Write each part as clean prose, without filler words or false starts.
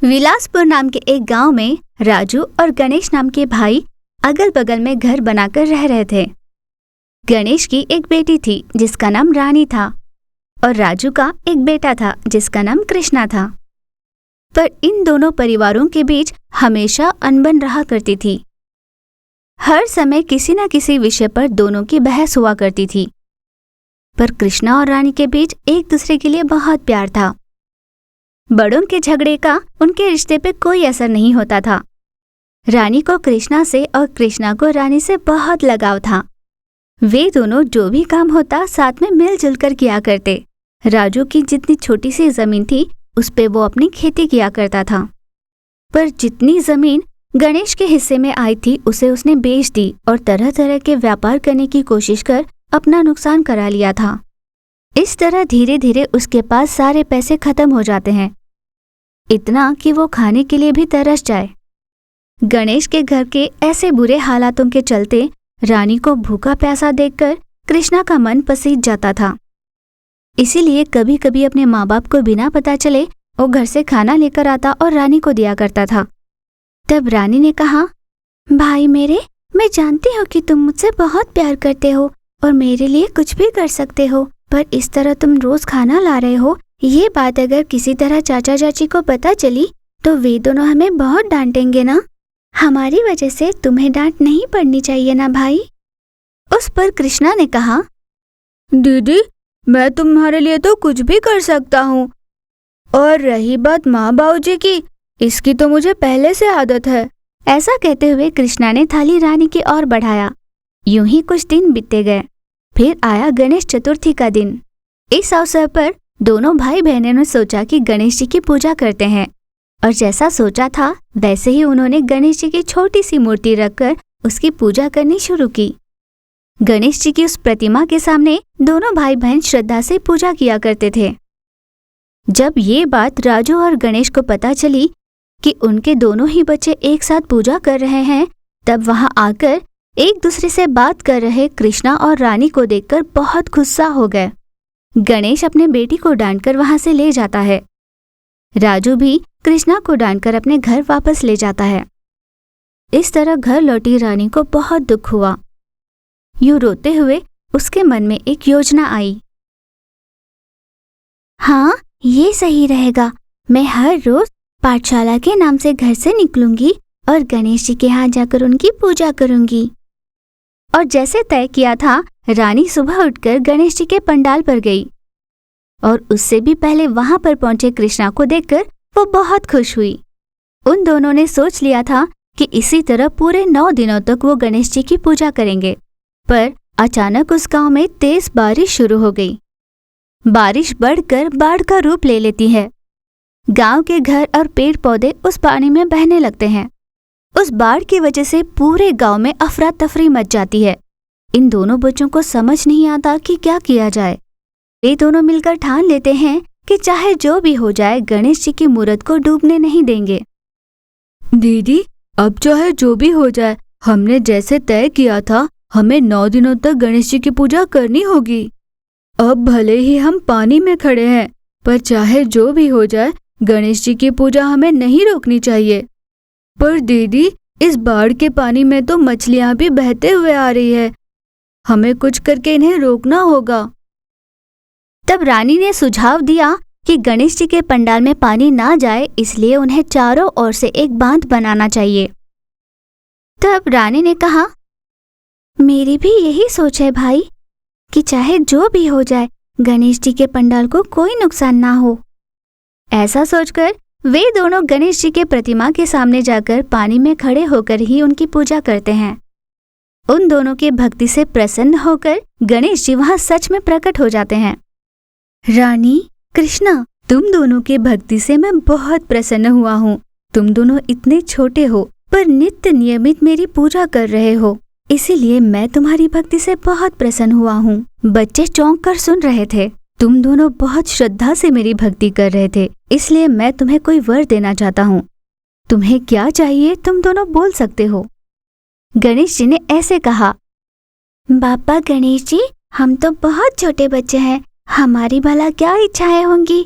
विलासपुर नाम के एक गांव में राजू और गणेश नाम के भाई अगल बगल में घर बनाकर रह रहे थे। गणेश की एक बेटी थी जिसका नाम रानी था और राजू का एक बेटा था जिसका नाम कृष्णा था। पर इन दोनों परिवारों के बीच हमेशा अनबन रहा करती थी। हर समय किसी न किसी विषय पर दोनों की बहस हुआ करती थी। पर कृष्णा और रानी के बीच एक दूसरे के लिए बहुत प्यार था। बड़ों के झगड़े का उनके रिश्ते पे कोई असर नहीं होता था। रानी को कृष्णा से और कृष्णा को रानी से बहुत लगाव था। वे दोनों जो भी काम होता साथ में मिलजुल कर किया करते। राजू की जितनी छोटी सी जमीन थी उस पे वो अपनी खेती किया करता था। पर जितनी जमीन गणेश के हिस्से में आई थी उसे उसने बेच दी और तरह तरह के व्यापार करने की कोशिश कर अपना नुकसान करा लिया था। इस तरह धीरे धीरे उसके पास सारे पैसे खत्म हो जाते हैं, इतना कि वो खाने के लिए भी तरस जाए। गणेश के घर के ऐसे बुरे हालातों के चलते रानी को भूखा प्यासा देखकर कृष्णा का मन पसीज जाता था। इसीलिए कभी कभी अपने माँ बाप को बिना पता चले वो घर से खाना लेकर आता और रानी को दिया करता था। तब रानी ने कहा, भाई मेरे, मैं जानती हूँ कि तुम मुझसे बहुत प्यार करते हो और मेरे लिए कुछ भी कर सकते हो, पर इस तरह तुम रोज खाना ला रहे हो, ये बात अगर किसी तरह चाचा चाची को पता चली तो वे दोनों हमें बहुत डांटेंगे ना। हमारी वजह से तुम्हें डांट नहीं पड़नी चाहिए ना भाई। उस पर कृष्णा ने कहा, दीदी, मैं तुम्हारे लिए तो कुछ भी कर सकता हूँ, और रही बात माँ बाबूजी की, इसकी तो मुझे पहले से आदत है। ऐसा कहते हुए कृष्णा ने थाली रानी की ओर बढ़ाया। यूं ही कुछ दिन बीते गए। फिर आया गणेश चतुर्थी का दिन। इस अवसर पर दोनों भाई बहनों ने सोचा कि गणेश जी की पूजा करते हैं, और जैसा सोचा था वैसे ही उन्होंने गणेश जी की छोटी सी मूर्ति रखकर उसकी पूजा करनी शुरू की। गणेश जी की उस प्रतिमा के सामने दोनों भाई बहन श्रद्धा से पूजा किया करते थे। जब ये बात राजू और गणेश को पता चली कि उनके दोनों ही बच्चे एक साथ पूजा कर रहे हैं, तब वहां आकर एक दूसरे से बात कर रहे कृष्णा और रानी को देखकर बहुत गुस्सा हो गए। गणेश अपने बेटी को डांटकर वहां से ले जाता है। राजू भी कृष्णा को डांटकर अपने घर वापस ले जाता है। इस तरह घर लौटी रानी को बहुत दुख हुआ। यूं रोते हुए उसके मन में एक योजना आई। हाँ, ये सही रहेगा। मैं हर रोज पाठशाला के नाम से घर से निकलूंगी और गणेश जी के यहाँ जाकर उनकी पूजा करूंगी। और जैसे तय किया था, रानी सुबह उठकर गणेश जी के पंडाल पर गई और उससे भी पहले वहां पर पहुंचे कृष्णा को देखकर वो बहुत खुश हुई। उन दोनों ने सोच लिया था कि इसी तरह पूरे 9 दिनों तक वो गणेश जी की पूजा करेंगे। पर अचानक उस गांव में तेज बारिश शुरू हो गई। बारिश बढ़कर बाढ़ का रूप ले लेती है। गांव के घर और पेड़ पौधे उस पानी में बहने लगते हैं। उस बाढ़ की वजह से पूरे गांव में अफरा तफरी मच जाती है। इन दोनों बच्चों को समझ नहीं आता कि क्या किया जाए। वे दोनों मिलकर ठान लेते हैं कि चाहे जो भी हो जाए गणेश जी की मूर्त को डूबने नहीं देंगे। दीदी, अब चाहे जो भी हो जाए, हमने जैसे तय किया था हमें 9 दिनों तक गणेश जी की पूजा करनी होगी। अब भले ही हम पानी में खड़े हैं, पर चाहे जो भी हो जाए गणेश जी की पूजा हमें नहीं रोकनी चाहिए। पर दीदी, इस बाढ़ के पानी में तो मछलियां भी बहते हुए आ रही है, हमें कुछ करके इन्हें रोकना होगा। तब रानी ने सुझाव दिया कि गणेश जी के पंडाल में पानी ना जाए, इसलिए उन्हें चारों ओर से एक बांध बनाना चाहिए। तब रानी ने कहा, मेरी भी यही सोच है भाई, कि चाहे जो भी हो जाए गणेश जी के पंडाल को कोई नुकसान ना हो। ऐसा सोचकर वे दोनों गणेश जी के प्रतिमा के सामने जाकर पानी में खड़े होकर ही उनकी पूजा करते हैं। उन दोनों के भक्ति से प्रसन्न होकर गणेश जी वहां सच में प्रकट हो जाते हैं। रानी, कृष्णा, तुम दोनों के भक्ति से मैं बहुत प्रसन्न हुआ हूँ। तुम दोनों इतने छोटे हो पर नित्य नियमित मेरी पूजा कर रहे हो, इसीलिए मैं तुम्हारी भक्ति से बहुत प्रसन्न हुआ हूँ। बच्चे चौंक कर सुन रहे थे। तुम दोनों बहुत श्रद्धा से मेरी भक्ति कर रहे थे, इसलिए मैं तुम्हें कोई वर देना चाहता हूँ। तुम्हें क्या चाहिए तुम दोनों बोल सकते हो। गणेश जी ने ऐसे कहा, बाबा गणेश जी, हम तो बहुत छोटे बच्चे हैं, हमारी भला क्या इच्छाएं होंगी,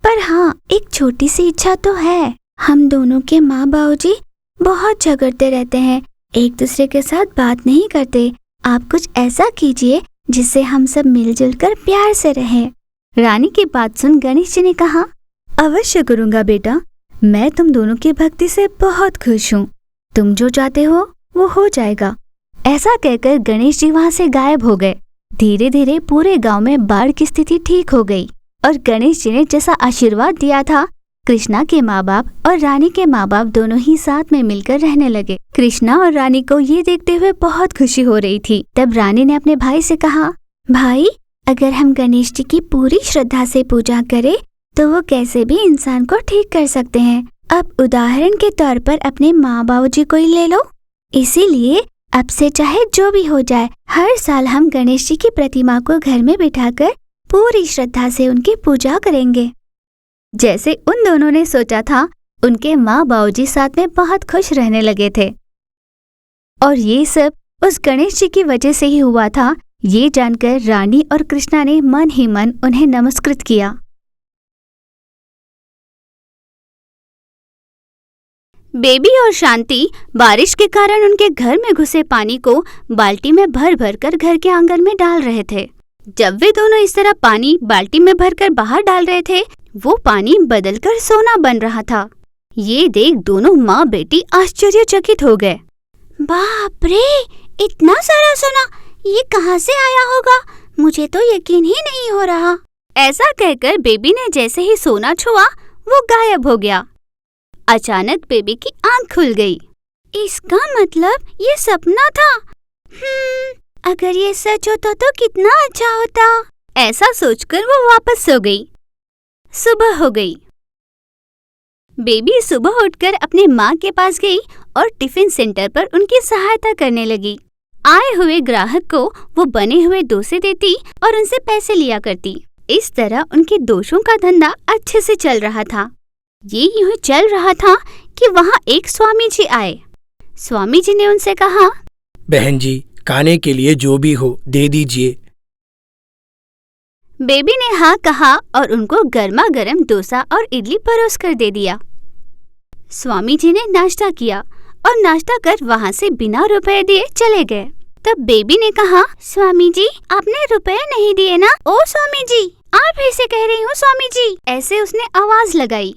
पर हाँ, एक छोटी सी इच्छा तो है। हम दोनों के माँ बाबूजी बहुत झगड़ते रहते हैं, एक दूसरे के साथ बात नहीं करते। आप कुछ ऐसा कीजिए जिससे हम सब मिलजुल कर प्यार से रहें। रानी की बात सुन गणेश जी ने कहा, अवश्य करूँगा बेटा, मैं तुम दोनों की भक्ति से बहुत खुश हूँ। तुम जो चाहते हो वो हो जाएगा। ऐसा कहकर गणेश जी वहाँ से गायब हो गए। धीरे धीरे पूरे गांव में बाढ़ की स्थिति ठीक हो गई और गणेश जी ने जैसा आशीर्वाद दिया था, कृष्णा के माँ बाप और रानी के माँ बाप दोनों ही साथ में मिलकर रहने लगे। कृष्णा और रानी को ये देखते हुए बहुत खुशी हो रही थी। तब रानी ने अपने भाई से कहा, भाई, अगर हम गणेश जी की पूरी श्रद्धा से पूजा करें तो वो कैसे भी इंसान को ठीक कर सकते हैं। अब उदाहरण के तौर पर अपने माँ बाबूजी को ही ले लो। इसीलिए अब से चाहे जो भी हो जाए, हर साल हम गणेश जी की प्रतिमा को घर में बिठाकर पूरी श्रद्धा से उनकी पूजा करेंगे। जैसे उन दोनों ने सोचा था, उनके माँ बाबूजी साथ में बहुत खुश रहने लगे थे। और ये सब उस गणेश जी की वजह से ही हुआ था। ये जानकर रानी और कृष्णा ने मन ही मन उन्हें नमस्कृत किया। बेबी और शांति बारिश के कारण उनके घर में घुसे पानी को बाल्टी में भर भर कर घर के आंगन में डाल रहे थे। जब वे दोनों इस तरह पानी बाल्टी में भरकर बाहर डाल रहे थे, वो पानी बदलकर सोना बन रहा था। ये देख दोनों माँ बेटी आश्चर्यचकित हो गए। बाप रे, इतना सारा सोना, ये कहाँ से आया होगा? मुझे तो यकीन ही नहीं हो रहा। ऐसा कहकर बेबी ने जैसे ही सोना छुआ, वो गायब हो गया। अचानक बेबी की आंख खुल गई। इसका मतलब ये सपना था। अगर ये सच होता तो कितना अच्छा होता। ऐसा सोचकर वो वापस सो गई। सुबह हो गई। बेबी सुबह उठकर अपने माँ के पास गई और टिफिन सेंटर पर उनकी सहायता करने लगी। आए हुए ग्राहक को वो बने हुए डोसे देती और उनसे पैसे लिया करती। इस तरह उनके दोषों का धंधा अच्छे से चल रहा था। ये यूं चल रहा था कि वहाँ एक स्वामी जी आए। स्वामी जी ने उनसे कहा, बहन जी, खाने के लिए जो भी हो दे दीजिए। बेबी ने हाँ कहा और उनको गर्मा गर्म डोसा और इडली परोस कर दे दिया। स्वामी जी ने नाश्ता किया और नाश्ता कर वहाँ से बिना रुपए दिए चले गए। तब बेबी ने कहा, स्वामी जी, आपने रुपए नहीं दिए ना? ओ स्वामी जी, आप फिर से कह रही हूँ स्वामी जी। ऐसे उसने आवाज लगाई।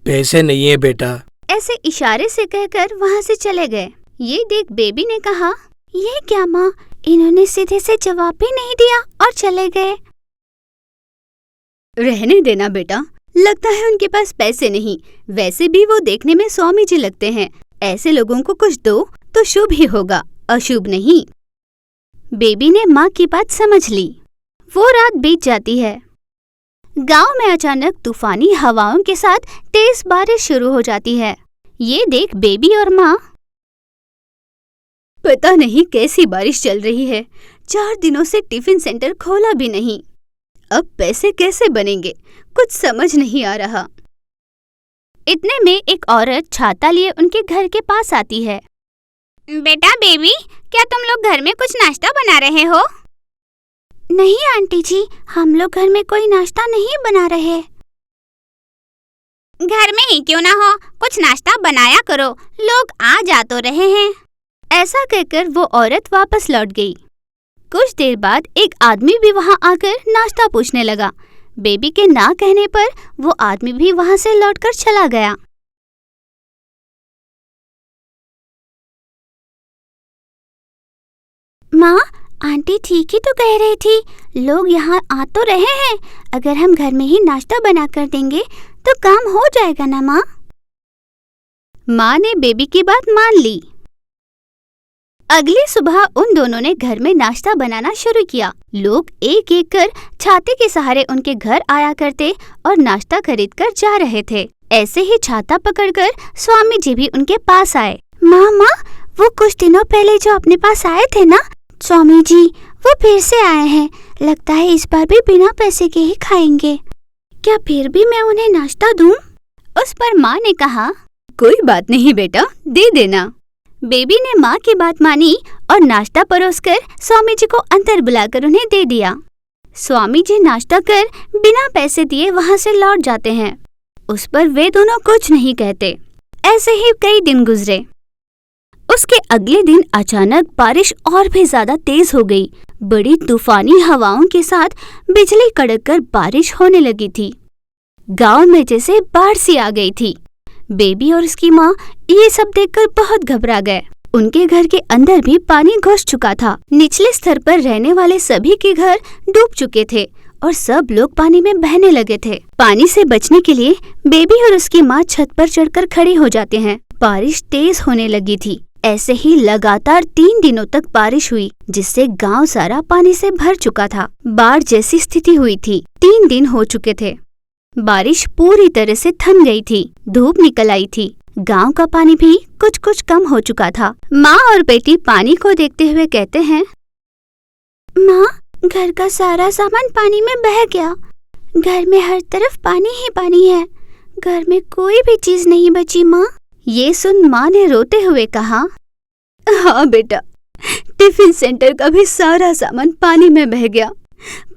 पैसे नहीं है बेटा। ऐसे इशारे से कहकर वहाँ से चले गए। ये देख बेबी ने कहा, ये क्या माँ, इन्होंने सीधे से जवाब भी नहीं दिया और चले गए। रहने देना बेटा, लगता है उनके पास पैसे नहीं। वैसे भी वो देखने में स्वामी जी लगते हैं। ऐसे लोगों को कुछ दो तो शुभ ही होगा, अशुभ नहीं। बेबी ने माँ की बात समझ ली। वो रात बीत जाती है। गांव में अचानक तूफानी हवाओं के साथ तेज बारिश शुरू हो जाती है। ये देख बेबी और माँ, पता नहीं कैसी बारिश चल रही है। 4 दिनों से टिफिन सेंटर खोला भी नहीं। अब पैसे कैसे बनेंगे, कुछ समझ नहीं आ रहा। इतने में एक औरत छाता लिए उनके घर के पास आती है। बेटा बेबी, क्या तुम लोग घर में कुछ नाश्ता बना रहे हो? नहीं आंटी जी, हम लोग घर में कोई नाश्ता नहीं बना रहे। घर में ही क्यों ना हो, कुछ नाश्ता बनाया करो, लोग आ जा तो रहे हैं। ऐसा कहकर वो औरत वापस लौट गई। कुछ देर बाद एक आदमी भी वहाँ आकर नाश्ता पूछने लगा। बेबी के ना कहने पर वो आदमी भी वहाँ से लौटकर चला गया। माँ, आंटी ठीक ही तो कह रही थी, लोग यहाँ आ तो रहे हैं। अगर हम घर में ही नाश्ता बना कर देंगे तो काम हो जाएगा ना माँ? माँ ने बेबी की बात मान ली। अगली सुबह उन दोनों ने घर में नाश्ता बनाना शुरू किया। लोग एक एक कर छाते के सहारे उनके घर आया करते और नाश्ता खरीद कर जा रहे थे। ऐसे ही छाता पकड़कर स्वामी जी भी उनके पास आए। माँ, वो कुछ दिनों पहले जो अपने पास आए थे ना, स्वामी जी, वो फिर से आए हैं। लगता है इस बार भी बिना पैसे के ही खाएंगे। क्या फिर भी मैं उन्हें नाश्ता दूं? उस पर माँ ने कहा, कोई बात नहीं बेटा, दे देना। बेबी ने माँ की बात मानी और नाश्ता परोसकर स्वामी जी को अंदर बुलाकर उन्हें दे दिया। स्वामी जी नाश्ता कर बिना पैसे दिए वहाँ से लौट जाते हैं। उस पर वे दोनों कुछ नहीं कहते। ऐसे ही कई दिन गुजरे। उसके अगले दिन अचानक बारिश और भी ज्यादा तेज हो गई। बड़ी तूफानी हवाओं के साथ बिजली कड़ककर बारिश होने लगी थी। गांव में जैसे बाढ़ सी आ गई थी। बेबी और उसकी माँ ये सब देखकर बहुत घबरा गए। उनके घर के अंदर भी पानी घुस चुका था। निचले स्तर पर रहने वाले सभी के घर डूब चुके थे और सब लोग पानी में बहने लगे थे। पानी से बचने के लिए बेबी और उसकी माँ छत पर चढ़कर खड़ी हो जाते हैं। बारिश तेज होने लगी थी। ऐसे ही लगातार 3 दिनों तक बारिश हुई, जिससे गांव सारा पानी से भर चुका था। बाढ़ जैसी स्थिति हुई थी। 3 दिन हो चुके थे। बारिश पूरी तरह से थम गई थी। धूप निकल आई थी। गांव का पानी भी कुछ कुछ कम हो चुका था। माँ और बेटी पानी को देखते हुए कहते हैं, माँ, घर का सारा सामान पानी में बह गया। घर में हर तरफ पानी ही पानी है। घर में कोई भी चीज नहीं बची माँ। ये सुन माँ ने रोते हुए कहा, हाँ बेटा, टिफिन सेंटर का भी सारा सामान पानी में बह गया।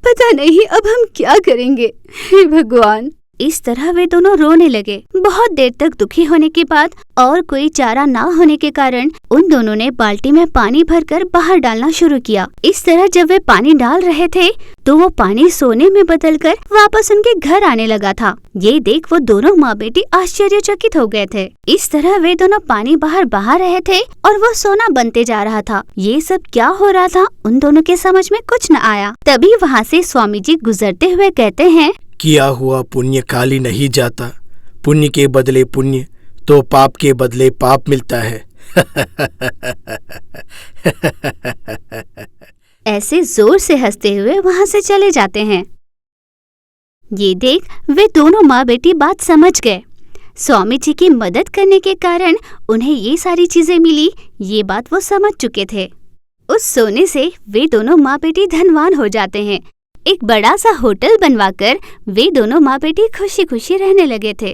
पता नहीं अब हम क्या करेंगे। हे भगवान। इस तरह वे दोनों रोने लगे। बहुत देर तक दुखी होने के बाद और कोई चारा ना होने के कारण उन दोनों ने बाल्टी में पानी भरकर बाहर डालना शुरू किया। इस तरह जब वे पानी डाल रहे थे तो वो पानी सोने में बदलकर वापस उनके घर आने लगा था। ये देख वो दोनों माँ बेटी आश्चर्यचकित हो गए थे। इस तरह वे दोनों पानी बाहर बहा रहे थे और वो सोना बनते जा रहा था। ये सब क्या हो रहा था उन दोनों के समझ में कुछ न आया। तभी वहाँ से स्वामी जी गुजरते हुए कहते हैं, किया हुआ पुण्य खाली नहीं जाता। पुण्य के बदले पुण्य तो पाप के बदले पाप मिलता है। ऐसे जोर से हंसते हुए वहाँ से चले जाते हैं। ये देख वे दोनों माँ बेटी बात समझ गए। स्वामी जी की मदद करने के कारण उन्हें ये सारी चीजें मिली, ये बात वो समझ चुके थे। उस सोने से वे दोनों माँ बेटी धनवान हो जाते हैं। एक बड़ा सा होटल बनवाकर वे दोनों माँ बेटी खुशी खुशी रहने लगे थे।